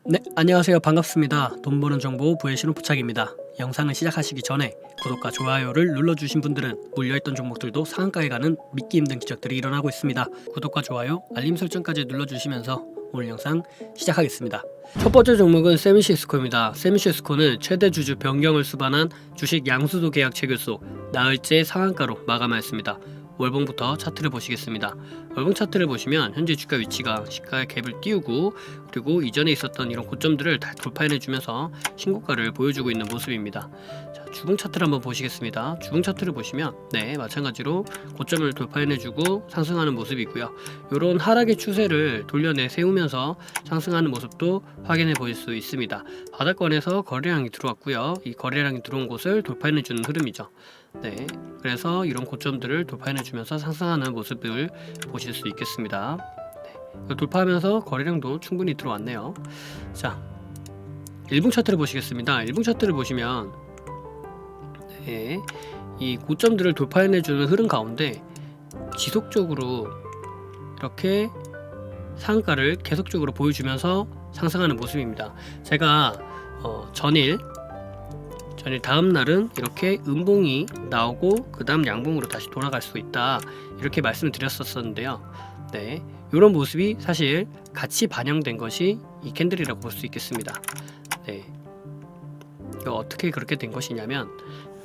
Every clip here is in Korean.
네, 안녕하세요. 반갑습니다. 돈 버는 정보 부의 신호부착입니다. 영상을 시작하시기 전에 구독과 좋아요를 눌러주신 분들은 물려있던 종목들도 상한가에 가는 믿기 힘든 기적들이 일어나고 있습니다. 구독과 좋아요, 알림 설정까지 눌러주시면서 오늘 영상 시작하겠습니다. 첫 번째 종목은 세미시스코입니다. 세미시스코는 최대 주주 변경을 수반한 주식 양수도 계약 체결소 나흘째 상한가로 마감하였습니다. 월봉부터 차트를 보시겠습니다. 월봉 차트를 보시면 현재 주가 위치가 시가의 갭을 띄우고 그리고 이전에 있었던 이런 고점들을 다 돌파해내주면서 신고가를 보여주고 있는 모습입니다. 자, 주봉 차트를 한번 보시겠습니다. 주봉 차트를 보시면 마찬가지로 고점을 돌파해내주고 상승하는 모습이고요. 이런 하락의 추세를 돌려내 세우면서 상승하는 모습도 확인해 보실 수 있습니다. 바닥권에서 거래량이 들어왔고요. 이 거래량이 들어온 곳을 돌파해내주는 흐름이죠. 그래서 이런 고점들을 돌파해내주면서 상승하는 모습을 보실 수 있겠습니다. 돌파하면서 거래량도 충분히 들어왔네요. 자, 1분 차트를 보시겠습니다. 1분 차트를 보시면 이 고점들을 돌파해내주는 흐름 가운데 지속적으로 이렇게 상한가를 계속적으로 보여주면서 상승하는 모습입니다. 제가 전일 다음 날은 이렇게 음봉이 나오고 그 다음 양봉으로 다시 돌아갈 수 있다 이렇게 말씀을 드렸었는데요. 이런 모습이 사실 같이 반영된 것이 이 캔들이라고 볼 수 있겠습니다. 어떻게 그렇게 된 것이냐면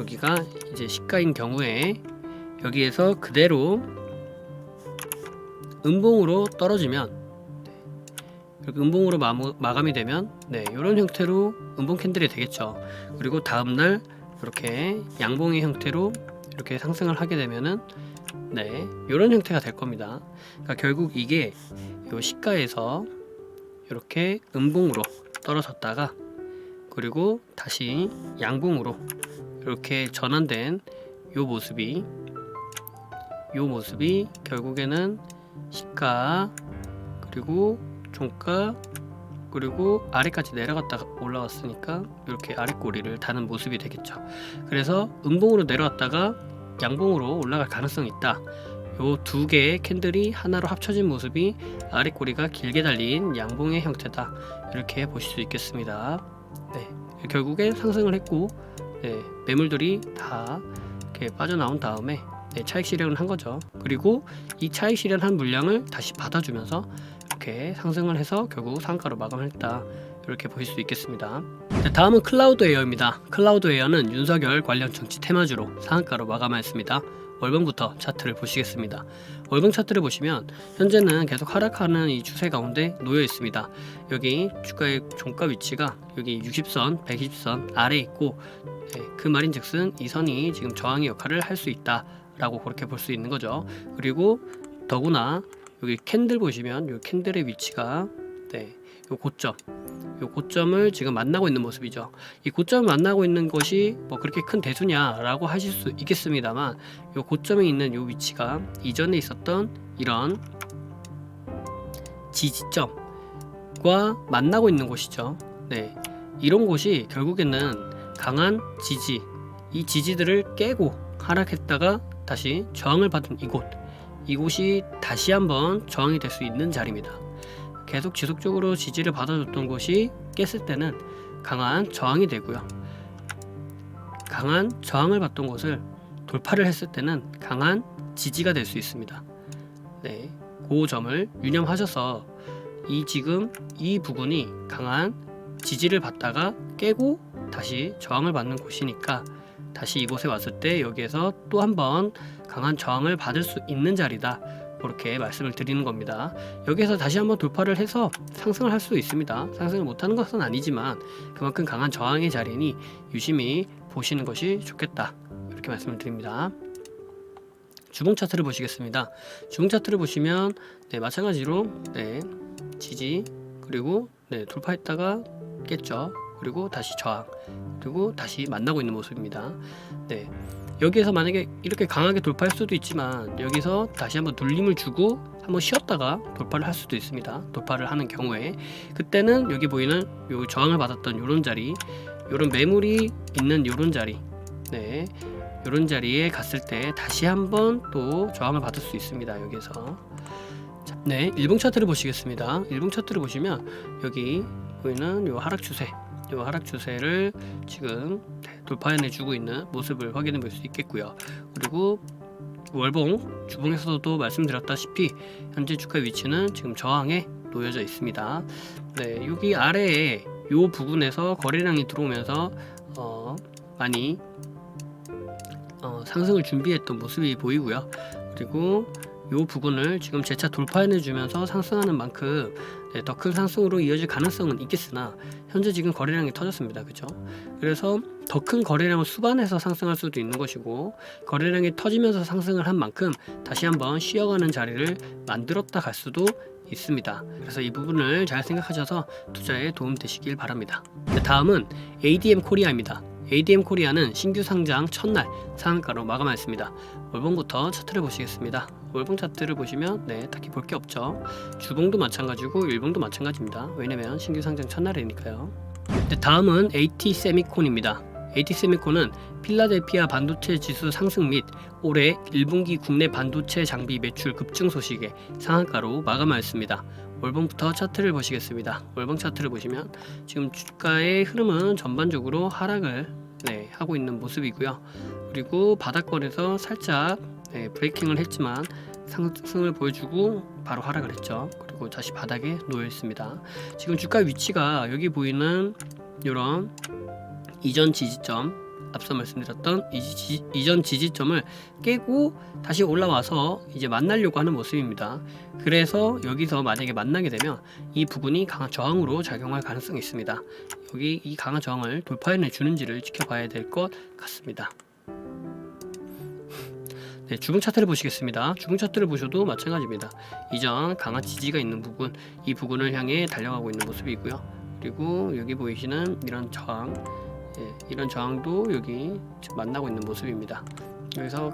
여기가 이제 시가인 경우에 여기에서 그대로 음봉으로 떨어지면 이렇게 음봉으로 마감이 되면 이런 형태로 음봉 캔들이 되겠죠. 그리고 다음날 이렇게 양봉의 형태로 이렇게 상승을 하게 되면은 이런 형태가 될 겁니다. 그러니까 결국 이게 요 시가에서 이렇게 음봉으로 떨어졌다가 그리고 다시 양봉으로 이렇게 전환된 요 모습이 결국에는 시가 그리고 종가 그리고 아래까지 내려갔다가 올라왔으니까 이렇게 아랫꼬리를 다는 모습이 되겠죠. 그래서 음봉으로 내려왔다가 양봉으로 올라갈 가능성이 있다. 요 두 개의 캔들이 하나로 합쳐진 모습이 아랫꼬리가 길게 달린 양봉의 형태다. 이렇게 보실 수 있겠습니다. 결국에 상승을 했고 매물들이 다 이렇게 빠져나온 다음에 차익 실현을 한 거죠. 그리고 이 차익 실현한 물량을 다시 받아주면서 이렇게 상승을 해서 결국 상한가로 마감했다. 이렇게 보실 수 있겠습니다. 다음은 클라우드웨어입니다. 클라우드웨어는 윤석열 관련 정치 테마주로 상한가로 마감하였습니다. 월봉부터 차트를 보시겠습니다. 월봉 차트를 보시면 현재는 계속 하락하는 이 추세 가운데 놓여 있습니다. 여기 주가의 종가 위치가 여기 60선, 120선 아래에 있고 그 말인즉슨 이 선이 지금 저항의 역할을 할 수 있다 라고 그렇게 볼 수 있는 거죠. 그리고 더구나 여기 캔들 보시면 이 캔들의 위치가 요 고점을 지금 만나고 있는 모습이죠. 이 고점을 만나고 있는 것이 뭐 그렇게 큰 대수냐라고 하실 수 있겠습니다만 요 고점에 있는 요 위치가 이전에 있었던 이런 지지점과 만나고 있는 곳이죠. 이런 곳이 결국에는 강한 지지, 이 지지들을 깨고 하락했다가 다시 저항을 받은 이곳이 다시 한번 저항이 될 수 있는 자리입니다. 계속 지속적으로 지지를 받아줬던 곳이 깼을 때는 강한 저항이 되고요. 강한 저항을 받던 곳을 돌파를 했을 때는 강한 지지가 될 수 있습니다. 그 점을 유념하셔서 지금 이 부분이 강한 지지를 받다가 깨고 다시 저항을 받는 곳이니까 다시 이곳에 왔을 때 여기에서 또 한번 강한 저항을 받을 수 있는 자리다. 그렇게 말씀을 드리는 겁니다. 여기에서 다시 한번 돌파를 해서 상승을 할 수 있습니다. 상승을 못하는 것은 아니지만 그만큼 강한 저항의 자리니 유심히 보시는 것이 좋겠다. 이렇게 말씀을 드립니다. 주봉 차트를 보시겠습니다. 주봉 차트를 보시면 마찬가지로 지지 그리고 돌파했다가 깼죠. 그리고 다시 저항 그리고 다시 만나고 있는 모습입니다. 여기에서 만약에 이렇게 강하게 돌파할 수도 있지만 여기서 다시 한번 눌림을 주고 한번 쉬었다가 돌파를 할 수도 있습니다. 돌파를 하는 경우에 그때는 여기 보이는 요 저항을 받았던 요런 자리, 요런 매물이 있는 요런 자리, 요런 자리에 갔을 때 다시 한번 또 저항을 받을 수 있습니다. 여기서 일봉 차트를 보시겠습니다. 일봉 차트를 보시면 여기 보이는 요 하락 추세를 지금 돌파해내 주고 있는 모습을 확인해 볼 수 있겠고요. 그리고 월봉 주봉에서도 말씀드렸다시피 현재 주가 위치는 지금 저항에 놓여져 있습니다. 네, 여기 아래에 요 부분에서 거래량이 들어오면서 많이 상승을 준비했던 모습이 보이고요. 그리고 요 부분을 지금 재차 돌파해내 주면서 상승하는 만큼 더 큰 상승으로 이어질 가능성은 있겠으나 현재 지금 거래량이 터졌습니다. 그죠? 그래서 더 큰 거래량을 수반해서 상승할 수도 있는 것이고, 거래량이 터지면서 상승을 한 만큼 다시 한번 쉬어가는 자리를 만들었다 갈 수도 있습니다. 그래서 이 부분을 잘 생각하셔서 투자에 도움 되시길 바랍니다. 다음은 ADM 코리아입니다. ADM 코리아는 신규 상장 첫날 상한가로 마감하였습니다. 월봉부터 차트를 보시겠습니다. 월봉 차트를 보시면 딱히 볼 게 없죠. 주봉도 마찬가지고 일봉도 마찬가지입니다. 왜냐면 신규 상장 첫날이니까요. 다음은 AT세미콘입니다. AT세미콘은 필라델피아 반도체 지수 상승 및 올해 1분기 국내 반도체 장비 매출 급증 소식에 상한가로 마감하였습니다. 월봉부터 차트를 보시겠습니다. 월봉 차트를 보시면 지금 주가의 흐름은 전반적으로 하락을 하고 있는 모습이고요. 그리고 바닥권에서 살짝 브레이킹을 했지만 상승을 보여주고 바로 하락을 했죠. 그리고 다시 바닥에 놓여 있습니다. 지금 주가 위치가 여기 보이는 이런 이전 지지점, 앞서 말씀드렸던 이전 지지점을 깨고 다시 올라와서 이제 만나려고 하는 모습입니다. 그래서 여기서 만약에 만나게 되면 이 부분이 강한 저항으로 작용할 가능성이 있습니다. 여기 이 강한 저항을 돌파해내 주는지를 지켜봐야 될 것 같습니다. 주봉 차트를 보시겠습니다. 주봉 차트를 보셔도 마찬가지입니다. 이전 강한 지지가 있는 부분, 이 부분을 향해 달려가고 있는 모습이고요. 그리고 여기 보이시는 이런 저항, 이런 저항도 여기 지금 만나고 있는 모습입니다. 그래서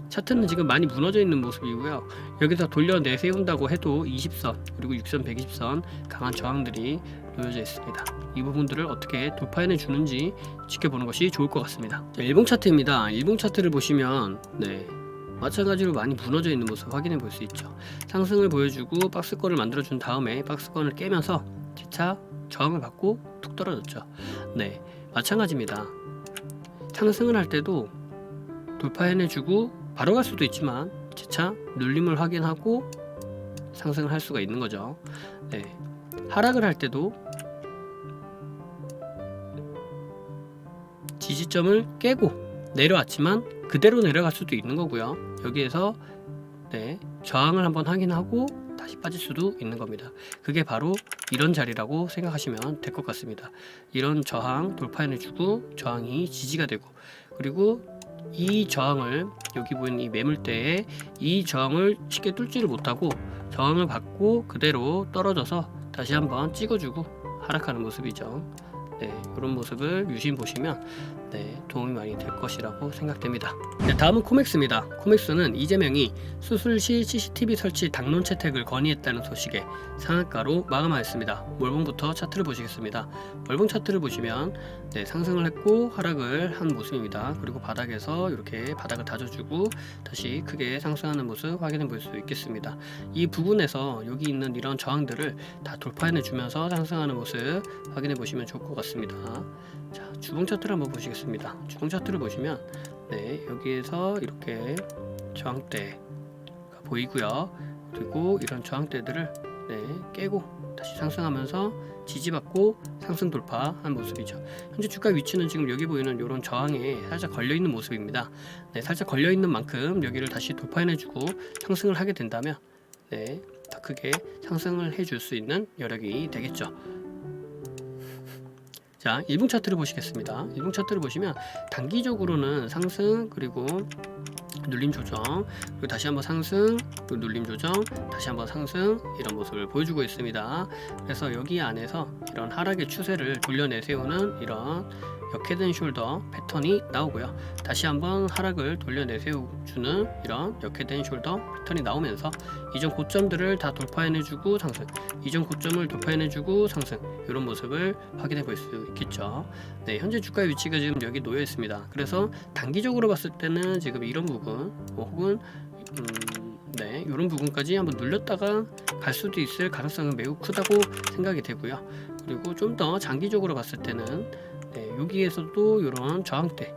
차트는 지금 많이 무너져 있는 모습이고요. 여기서 돌려 내세운다고 해도 20선 그리고 6선 120선 강한 저항들이 놓여져 있습니다. 이 부분들을 어떻게 돌파해내 주는지 지켜보는 것이 좋을 것 같습니다. 일봉 차트입니다. 일봉 차트를 보시면 마찬가지로 많이 무너져 있는 모습 확인해 볼 수 있죠. 상승을 보여주고 박스권을 만들어 준 다음에 박스권을 깨면서 재차 저항을 받고 툭 떨어졌죠. 마찬가지입니다. 상승을 할 때도 돌파해내주고 바로 갈 수도 있지만 재차 눌림을 확인하고 상승을 할 수가 있는 거죠. 하락을 할 때도 지지점을 깨고 내려왔지만 그대로 내려갈 수도 있는 거고요. 여기에서 저항을 한번 확인하고 다시 빠질 수도 있는 겁니다. 그게 바로 이런 자리라고 생각하시면 될 것 같습니다. 이런 저항 돌파해내주고 저항이 지지가 되고, 그리고 이 저항을 여기 보이는 이 매물대에 이 저항을 쉽게 뚫지를 못하고 저항을 받고 그대로 떨어져서 다시 한번 찍어주고 하락하는 모습이죠. 이런 모습을 유심 보시면 도움이 많이 될 것이라고 생각됩니다. 다음은 코맥스입니다. 코맥스는 이재명이 수술 시 CCTV 설치 당론 채택을 건의했다는 소식에 상한가로 마감하였습니다. 월봉부터 차트를 보시겠습니다. 월봉 차트를 보시면 상승을 했고 하락을 한 모습입니다. 그리고 바닥에서 이렇게 바닥을 다져주고 다시 크게 상승하는 모습 확인해 볼 수 있겠습니다. 이 부분에서 여기 있는 이런 저항들을 다 돌파해내 주면서 상승하는 모습 확인해 보시면 좋을 것 같습니다. 자, 주봉 차트를 한번 보시겠습니다. 주봉 차트를 보시면 여기에서 이렇게 저항대가 보이고요. 그리고 이런 저항대들을 깨고 다시 상승하면서 지지받고 상승 돌파한 모습이죠. 현재 주가 위치는 지금 여기 보이는 이런 저항에 살짝 걸려 있는 모습입니다. 살짝 걸려 있는 만큼 여기를 다시 돌파해내주고 상승을 하게 된다면 더 크게 상승을 해줄 수 있는 여력이 되겠죠. 자, 일봉 차트를 보시겠습니다. 일봉 차트를 보시면 단기적으로는 상승 그리고 눌림 조정, 그리고 다시 한번 상승, 그리고 눌림 조정, 다시 한번 상승, 이런 모습을 보여주고 있습니다. 그래서 여기 안에서 이런 하락의 추세를 돌려내세우는 이런 역헤드 숄더 패턴이 나오고요. 다시 한번 하락을 돌려내세워주는 이런 역헤드 숄더 패턴이 나오면서 이전 고점들을 다 돌파해내주고 상승, 이전 고점을 돌파해내주고 상승, 이런 모습을 확인해 볼 수 있겠죠. 현재 주가의 위치가 지금 여기 놓여 있습니다. 그래서 단기적으로 봤을 때는 지금 이런 부분 혹은 이런 부분까지 한번 눌렸다가 갈 수도 있을 가능성은 매우 크다고 생각이 되고요. 그리고 좀 더 장기적으로 봤을 때는 여기에서도 이런 저항대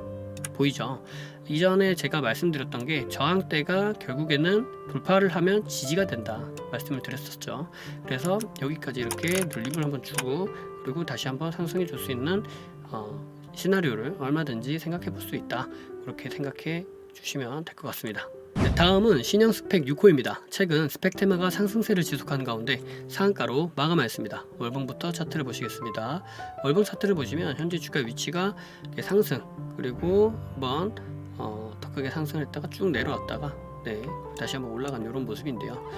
보이죠? 이전에 제가 말씀드렸던 게 저항대가 결국에는 돌파를 하면 지지가 된다 말씀을 드렸었죠. 그래서 여기까지 이렇게 눌림을 한번 주고 그리고 다시 한번 상승해 줄 수 있는 시나리오를 얼마든지 생각해 볼 수 있다. 그렇게 생각해 주시면 될 것 같습니다. 다음은 신형 스펙 6호입니다. 최근 스펙 테마가 상승세를 지속하는 가운데 상한가로 마감하였습니다. 월봉부터 차트를 보시겠습니다. 월봉 차트를 보시면 현재 주가 위치가 상승 그리고 한번 더 크게 상승을 했다가 쭉 내려왔다가 다시 한번 올라간 이런 모습인데요.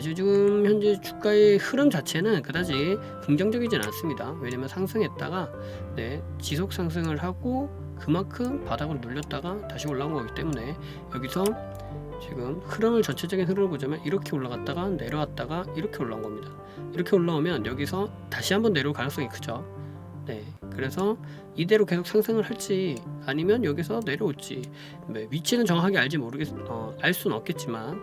지금 현재 주가의 흐름 자체는 그다지 긍정적이진 않습니다. 왜냐면 상승했다가 지속 상승을 하고 그만큼 바닥을 눌렸다가 다시 올라온 거기 때문에 여기서 지금 흐름을 전체적인 흐름을 보자면 이렇게 올라갔다가 내려왔다가 이렇게 올라온 겁니다. 이렇게 올라오면 여기서 다시 한번 내려올 가능성이 크죠. 그래서 이대로 계속 상승을 할지 아니면 여기서 내려올지 위치는 정확하게 알 수는 없겠지만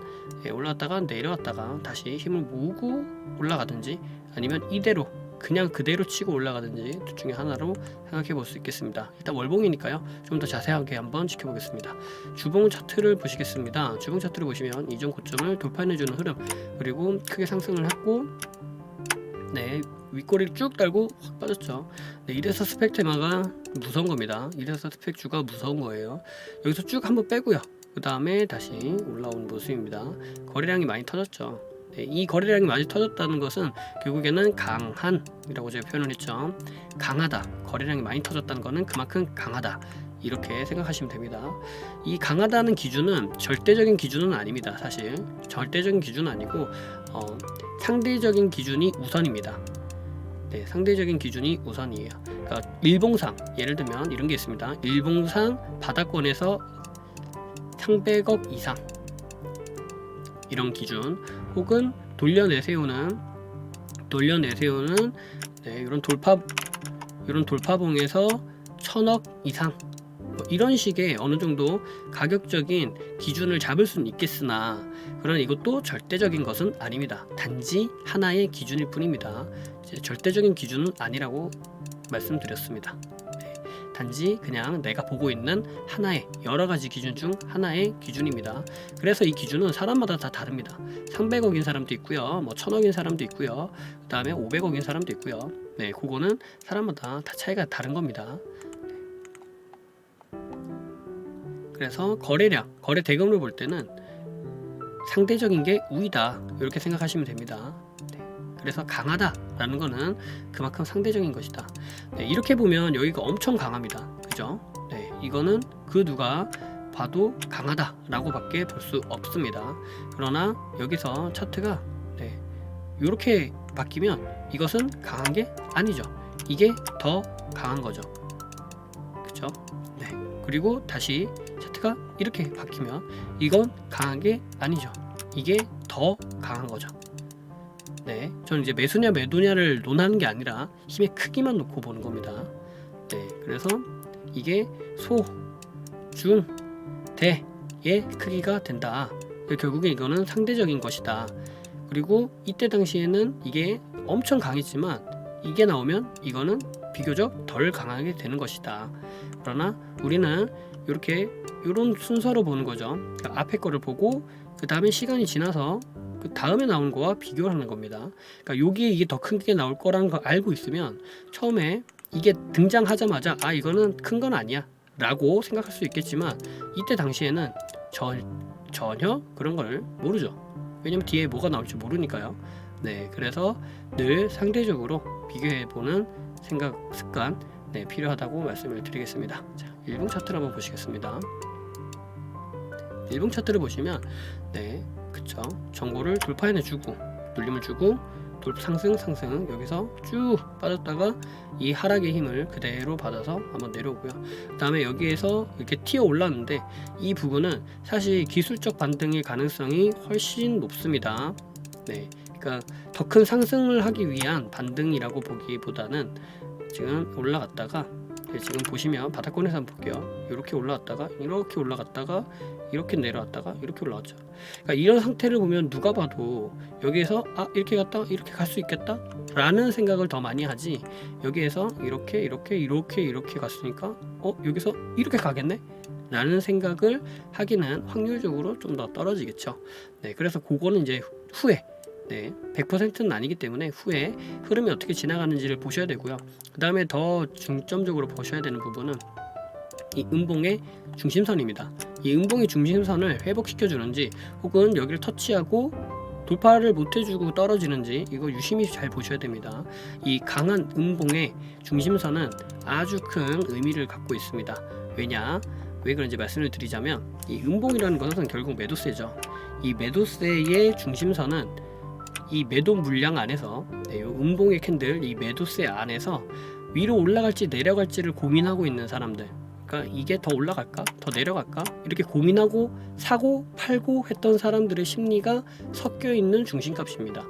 올라갔다가 내려왔다가 다시 힘을 모으고 올라가든지 아니면 이대로 그냥 그대로 치고 올라가든지 둘 중에 하나로 생각해 볼 수 있겠습니다. 일단 월봉이니까요. 좀 더 자세하게 한번 지켜보겠습니다. 주봉 차트를 보시겠습니다. 주봉 차트를 보시면 이전 고점을 돌파해주는 흐름 그리고 크게 상승을 했고 윗꼬리를 쭉 달고 확 빠졌죠. 이래서 스펙 테마가 무서운 겁니다. 이래서 스펙 주가 무서운 거예요. 여기서 쭉 한번 빼고요. 그 다음에 다시 올라오는 모습입니다. 거래량이 많이 터졌죠. 이 거래량이 많이 터졌다는 것은 결국에는 강한이라고 제가 표현을 했죠. 강하다. 거래량이 많이 터졌다는 것은 그만큼 강하다. 이렇게 생각하시면 됩니다. 이 강하다는 기준은 절대적인 기준은 아닙니다. 사실 절대적인 기준은 아니고 상대적인 기준이 우선입니다. 상대적인 기준이 우선이에요. 그러니까 일봉상 예를 들면 이런 게 있습니다. 일봉상 바닥권에서 300억 이상 이런 기준 혹은 돌려내세우는 이런 돌파봉에서 1000억 이상 이런 식의 어느 정도 가격적인 기준을 잡을 수는 있겠으나 그러나 이것도 절대적인 것은 아닙니다. 단지 하나의 기준일 뿐입니다. 절대적인 기준은 아니라고 말씀드렸습니다. 단지 그냥 내가 보고 있는 하나의 여러 가지 기준 중 하나의 기준입니다. 그래서 이 기준은 사람마다 다 다릅니다. 300억인 사람도 있고요, 1000억인 사람도 있고요, 그 다음에 500억인 사람도 있고요. 그거는 사람마다 다 차이가 다른 겁니다. 그래서 거래량, 거래 대금을 볼 때는 상대적인 게 우위다 이렇게 생각하시면 됩니다. 그래서 강하다라는 거는 그만큼 상대적인 것이다. 이렇게 보면 여기가 엄청 강합니다. 그죠? 이거는 그 누가 봐도 강하다라고 밖에 볼 수 없습니다. 그러나 여기서 차트가 이렇게 바뀌면 이것은 강한 게 아니죠. 이게 더 강한 거죠. 그죠? 그리고 다시 차트가 이렇게 바뀌면 이건 강한 게 아니죠. 이게 더 강한 거죠. 저는 이제 매수냐 매도냐를 논하는 게 아니라 힘의 크기만 놓고 보는 겁니다. 그래서 이게 소, 중, 대의 크기가 된다. 결국에 이거는 상대적인 것이다. 그리고 이때 당시에는 이게 엄청 강했지만 이게 나오면 이거는 비교적 덜 강하게 되는 것이다. 그러나 우리는 이런 순서로 보는 거죠. 그러니까 앞에 거를 보고 그 다음에 시간이 지나서 그 다음에 나온 거와 비교를 하는 겁니다. 그러니까 여기에 이게 더 큰 게 나올 거라는 걸 알고 있으면 처음에 이게 등장하자마자 이거는 큰 건 아니야 라고 생각할 수 있겠지만 이때 당시에는 전혀 그런 걸 모르죠. 왜냐면 뒤에 뭐가 나올지 모르니까요. 그래서 늘 상대적으로 비교해보는 생각, 습관 필요하다고 말씀을 드리겠습니다. 자, 일봉 차트를 한번 보시겠습니다. 일봉 차트를 보시면 그쵸, 정보를 돌파해내주고 눌림을 주고 상승 여기서 쭉 빠졌다가 이 하락의 힘을 그대로 받아서 한번 내려오고요. 그 다음에 여기에서 이렇게 튀어 올랐는데 이 부분은 사실 기술적 반등의 가능성이 훨씬 높습니다. 그러니까 더 큰 상승을 하기 위한 반등이라고 보기보다는 지금 올라갔다가 지금 보시면 바닥권에서 한번 볼게요. 이렇게 올라갔다가 이렇게 내려왔다가 이렇게 올라왔죠. 그러니까 이런 상태를 보면 누가 봐도 여기에서 이렇게 갔다 이렇게 갈 수 있겠다 라는 생각을 더 많이 하지, 여기에서 이렇게 갔으니까 여기서 이렇게 가겠네 라는 생각을 하기는 확률적으로 좀 더 떨어지겠죠. 네, 그래서 그거는 이제 후에 100%는 아니기 때문에 후에 흐름이 어떻게 지나가는지를 보셔야 되고요. 그 다음에 더 중점적으로 보셔야 되는 부분은 이 음봉의 중심선입니다. 이 음봉의 중심선을 회복시켜 주는지 혹은 여기를 터치하고 돌파를 못 해주고 떨어지는지 이거 유심히 잘 보셔야 됩니다. 이 강한 음봉의 중심선은 아주 큰 의미를 갖고 있습니다. 왜 그런지 말씀을 드리자면, 이 음봉이라는 것은 결국 매도세죠. 이 매도세의 중심선은 이 매도 물량 안에서, 이 음봉의 캔들, 이 매도세 안에서 위로 올라갈지 내려갈지를 고민하고 있는 사람들, 그러니까 이게 더 올라갈까 더 내려갈까 이렇게 고민하고 사고 팔고 했던 사람들의 심리가 섞여 있는 중심값입니다.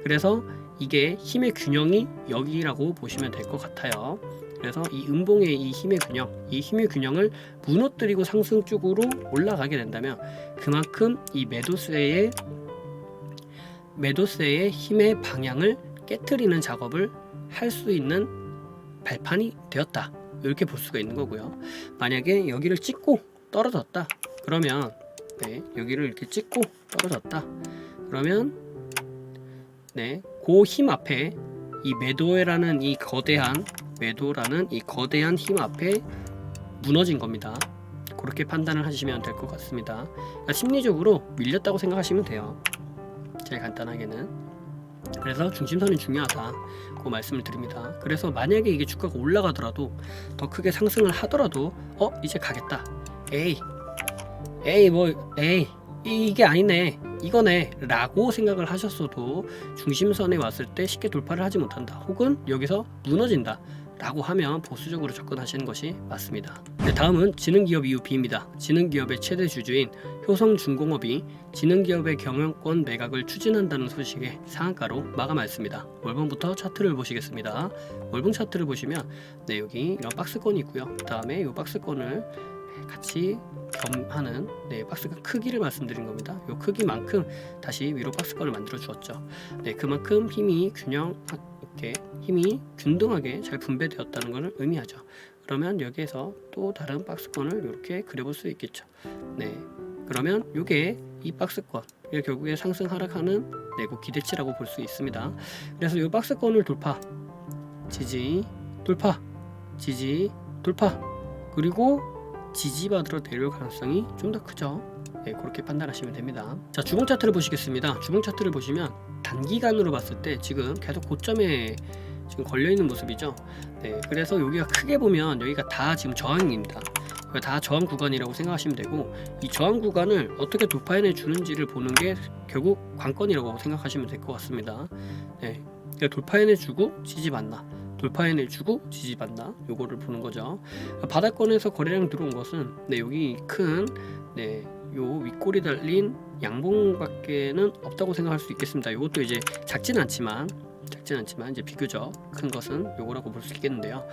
그래서 이게 힘의 균형이 여기라고 보시면 될 것 같아요. 그래서 이 음봉의 이 힘의 균형을 무너뜨리고 상승 쪽으로 올라가게 된다면 그만큼 이 매도세의 힘의 방향을 깨트리는 작업을 할 수 있는 발판이 되었다, 이렇게 볼 수가 있는 거고요. 만약에 여기를 찍고 떨어졌다 그러면, 여기를 이렇게 찍고 떨어졌다 그러면 그 힘 앞에 이 매도라는 이 거대한 힘 앞에 무너진 겁니다. 그렇게 판단을 하시면 될 것 같습니다. 그러니까 심리적으로 밀렸다고 생각하시면 돼요, 제일 간단하게는. 그래서 중심선이 중요하다, 그 말씀을 드립니다. 그래서 만약에 이게 주가가 올라가더라도 더 크게 상승을 하더라도 이제 가겠다, 이게 아니네 이거네 라고 생각을 하셨어도 중심선에 왔을 때 쉽게 돌파를 하지 못한다, 혹은 여기서 무너진다 라고 하면 보수적으로 접근하시는 것이 맞습니다. 다음은 지능기업 EUP입니다. 지능기업의 최대 주주인 효성중공업이 지능기업의 경영권 매각을 추진한다는 소식에 상한가로 마감하였습니다. 월봉부터 차트를 보시겠습니다. 월봉 차트를 보시면 여기 이런 박스권이 있고요. 그 다음에 이 박스권을 같이 겸하는 박스권 크기를 말씀드린 겁니다. 이 크기만큼 다시 위로 박스권을 만들어 주었죠. 그만큼 힘이 균등하게 잘 분배되었다는 것을 의미하죠. 그러면 여기에서 또 다른 박스권을 이렇게 그려볼 수 있겠죠. 그러면 이게 이 박스권, 결국에 상승 하락하는 그 기대치라고 볼 수 있습니다. 그래서 이 박스권을 돌파, 지지, 돌파, 지지, 돌파, 그리고 지지받으러 내려올 가능성이 좀 더 크죠. 그렇게 판단하시면 됩니다. 자, 주봉 차트를 보시겠습니다. 주봉 차트를 보시면 단기간으로 봤을 때 지금 계속 고점에 지금 걸려 있는 모습이죠. 그래서 여기가 크게 보면 여기가 다 지금 저항입니다. 다 저항 구간이라고 생각하시면 되고, 이 저항 구간을 어떻게 돌파해내 주는지를 보는 게 결국 관건이라고 생각하시면 될 것 같습니다. 돌파해내 주고 지지받나, 돌파해내주고 지지받나, 요거를 보는 거죠. 바닥권에서 거래량 들어온 것은 여기 큰 요 윗골이 달린 양봉밖에는 없다고 생각할 수 있겠습니다. 요것도 이제 작진 않지만 이제 비교적 큰 것은 요거라고 볼 수 있겠는데요.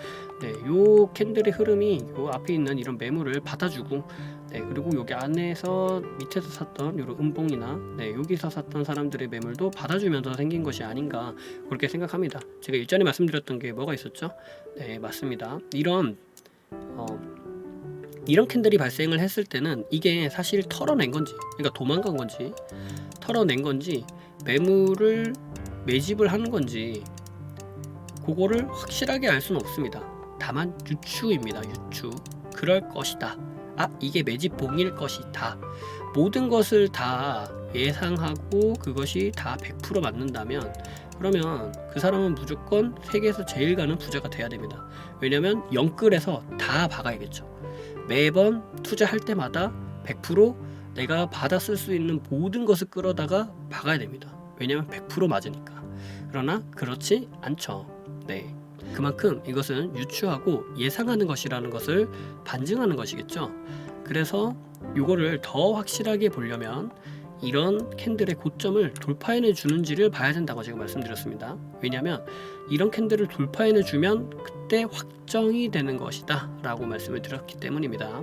요 캔들의 흐름이 요 앞에 있는 이런 매물을 받아주고, 그리고 여기 안에서 밑에서 샀던 요런 음봉이나 여기서 샀던 사람들의 매물도 받아주면서 생긴 것이 아닌가, 그렇게 생각합니다. 제가 일전에 말씀드렸던 게 뭐가 있었죠? 맞습니다. 이런 캔들이 발생을 했을 때는 이게 사실 털어낸 건지, 그러니까 도망간 건지, 털어낸 건지, 매물을 매집을 하는 건지, 그거를 확실하게 알 수는 없습니다. 다만 유추입니다. 유추. 그럴 것이다, 이게 매집봉일 것이다, 모든 것을 다 예상하고 그것이 다 100% 맞는다면 그러면 그 사람은 무조건 세계에서 제일 가는 부자가 돼야 됩니다. 왜냐면 영끌에서 다 박아야겠죠. 매번 투자할 때마다 100% 내가 받아 쓸 수 있는 모든 것을 끌어다가 박아야 됩니다. 왜냐면 100% 맞으니까. 그러나 그렇지 않죠. 그만큼 이것은 유추하고 예상하는 것이라는 것을 반증하는 것이겠죠. 그래서 이거를 더 확실하게 보려면 이런 캔들의 고점을 돌파해내 주는지를 봐야 된다고 제가 말씀드렸습니다. 왜냐하면 이런 캔들을 돌파해내 주면 그때 확정이 되는 것이다 라고 말씀을 드렸기 때문입니다.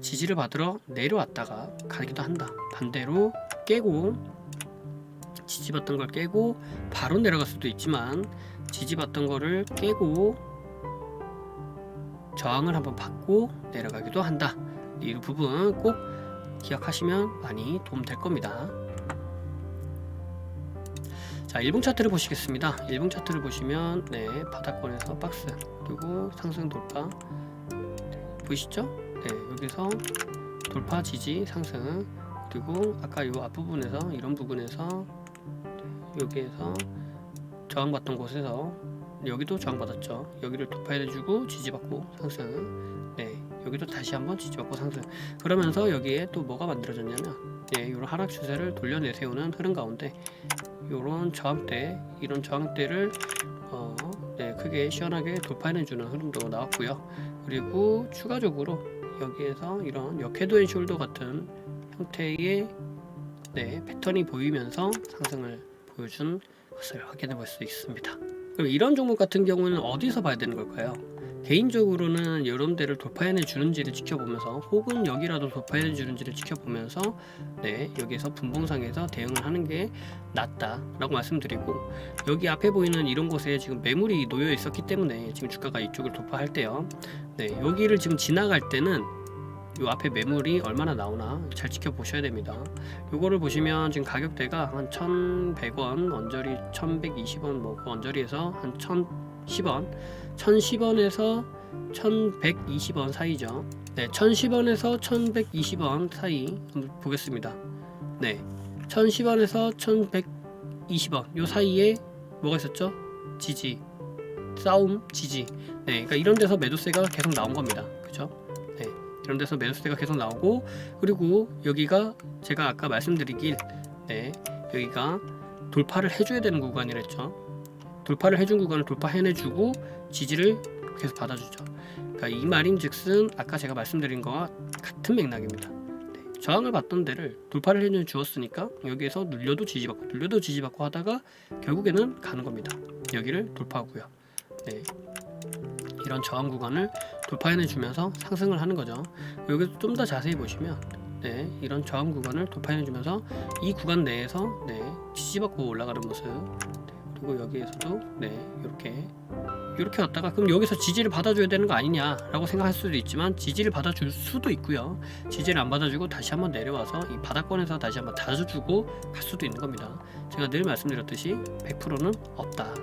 지지를 받으러 내려왔다가 가기도 한다. 반대로 깨고 지지받던 걸 깨고 바로 내려갈 수도 있지만 지지받던 거를 깨고 저항을 한번 받고 내려가기도 한다. 이 부분 꼭 기억하시면 많이 도움될 겁니다. 자, 일봉 차트를 보시겠습니다. 일봉 차트를 보시면 바닥권에서 박스 그리고 상승 돌파 보이시죠? 여기서 돌파 지지 상승 그리고 아까 이 앞부분에서 이런 부분에서 여기에서 저항받던 곳에서 여기도 저항받았죠. 여기를 돌파해주고 지지받고 상승 여기도 다시 한번 지지받고 상승 그러면서 여기에 또 뭐가 만들어졌냐면 이런 하락 추세를 돌려내세우는 흐름 가운데 이런 저항대 이런 저항대를 크게 시원하게 돌파해주는 흐름도 나왔고요. 그리고 추가적으로 여기에서 이런 역헤드 앤 숄더 같은 형태의 패턴이 보이면서 상승을 보여준 것을 확인해 볼 수 있습니다. 그럼 이런 종목 같은 경우는 어디서 봐야 되는 걸까요? 개인적으로는 이런 데를 돌파해내 주는지를 지켜보면서 혹은 여기라도 돌파해내 주는지를 지켜보면서 여기에서 분봉상에서 대응을 하는 게 낫다 라고 말씀드리고, 여기 앞에 보이는 이런 곳에 지금 매물이 놓여 있었기 때문에 지금 주가가 이쪽을 돌파할 때요 여기를 지금 지나갈 때는 이 앞에 매물이 얼마나 나오나 잘 지켜보셔야 됩니다. 요거를 보시면 지금 가격대가 한 1100원 언저리 1120원 뭐 언저리에서 한 1010원 1010원에서 1120원 사이죠. 1010원에서 1120원 사이 한번 보겠습니다. 1010원에서 1120원 요 사이에 뭐가 있었죠? 지지 싸움 지지 그러니까 이런 데서 매도세가 계속 나온 겁니다. 그죠? 이런 데서 매도세가 계속 나오고, 그리고 여기가 제가 아까 말씀드리길 여기가 돌파를 해줘야 되는 구간이랬죠. 돌파를 해준 구간을 돌파해내주고 지지를 계속 받아주죠. 그러니까 이 말인즉슨 아까 제가 말씀드린 거와 같은 맥락입니다. 저항을 받던 데를 돌파를 해줘 주었으니까 여기에서 눌려도 지지받고 눌려도 지지받고 하다가 결국에는 가는 겁니다. 여기를 돌파하고요. 이런 저항 구간을 돌파해내 주면서 상승을 하는 거죠. 여기서 좀 더 자세히 보시면 이런 저항 구간을 돌파해내 주면서 이 구간 내에서 지지받고 올라가는 모습, 그리고 여기에서도 이렇게 왔다가 그럼 여기서 지지를 받아줘야 되는 거 아니냐 라고 생각할 수도 있지만 지지를 받아줄 수도 있고요. 지지를 안 받아주고 다시 한번 내려와서 이 바닥권에서 다시 한번 다져주고 갈 수도 있는 겁니다. 제가 늘 말씀드렸듯이 100%는 없다.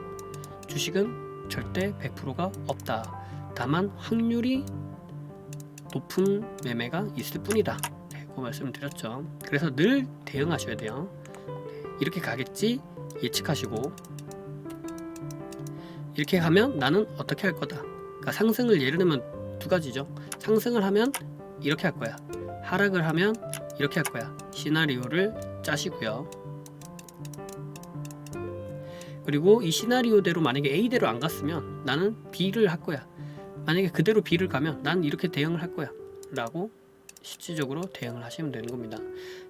주식은 절대 100%가 없다. 다만 확률이 높은 매매가 있을 뿐이다. 그 말씀을 드렸죠. 그래서 늘 대응하셔야 돼요. 이렇게 가겠지 예측하시고, 이렇게 가면 나는 어떻게 할 거다. 그러니까 상승을 예를 들면 두 가지죠. 상승을 하면 이렇게 할 거야. 하락을 하면 이렇게 할 거야. 시나리오를 짜시고요. 그리고 이 시나리오대로 만약에 A대로 안 갔으면 나는 B를 할 거야. 만약에 그대로 B를 가면 난 이렇게 대응을 할 거야 라고 실질적으로 대응을 하시면 되는 겁니다.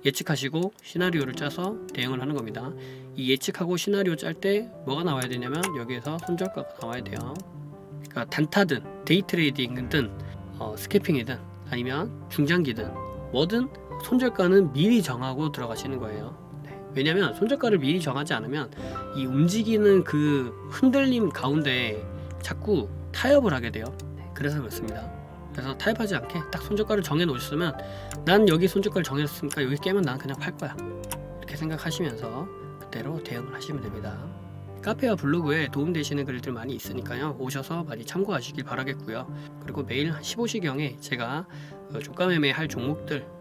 예측하시고 시나리오를 짜서 대응을 하는 겁니다. 이 예측하고 시나리오 짤 때 뭐가 나와야 되냐면 여기에서 손절가가 나와야 돼요. 그러니까 단타든 데이트레이딩이든 스캐핑이든 아니면 중장기든 뭐든 손절가는 미리 정하고 들어가시는 거예요. 왜냐면 손절가를 미리 정하지 않으면 이 움직이는 그 흔들림 가운데 자꾸 타협을 하게 돼요. 그래서 그렇습니다. 그래서 타협하지 않게 딱 손절가를 정해 놓으셨으면 난 여기 손절가를 정했으니까 여기 깨면 난 그냥 팔 거야 이렇게 생각하시면서 그대로 대응을 하시면 됩니다. 카페와 블로그에 도움되시는 글들 많이 있으니까요. 오셔서 많이 참고하시길 바라겠고요. 그리고 매일 15시경에 제가 종가 매매할 종목들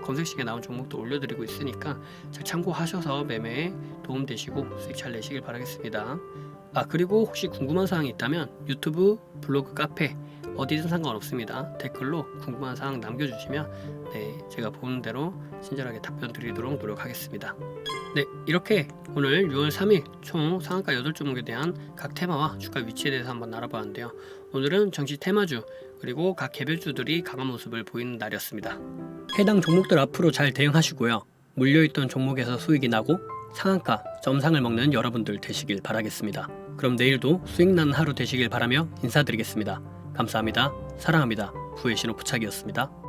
검색식에 나온 종목도 올려드리고 있으니까 잘 참고하셔서 매매에 도움되시고 수익 잘 내시길 바라겠습니다. 그리고 혹시 궁금한 사항이 있다면 유튜브, 블로그, 카페 어디든 상관없습니다. 댓글로 궁금한 사항 남겨주시면 제가 보는 대로 친절하게 답변 드리도록 노력하겠습니다. 이렇게 오늘 6월 3일 총 상한가 8종목에 대한 각 테마와 주가 위치에 대해서 한번 알아봤는데요. 오늘은 정시 테마주 그리고 각 개별주들이 강한 모습을 보이는 날이었습니다. 해당 종목들 앞으로 잘 대응하시고요. 물려있던 종목에서 수익이 나고 상한가, 점상을 먹는 여러분들 되시길 바라겠습니다. 그럼 내일도 수익 나는 하루 되시길 바라며 인사드리겠습니다. 감사합니다. 사랑합니다. 구혜신호 부착이었습니다.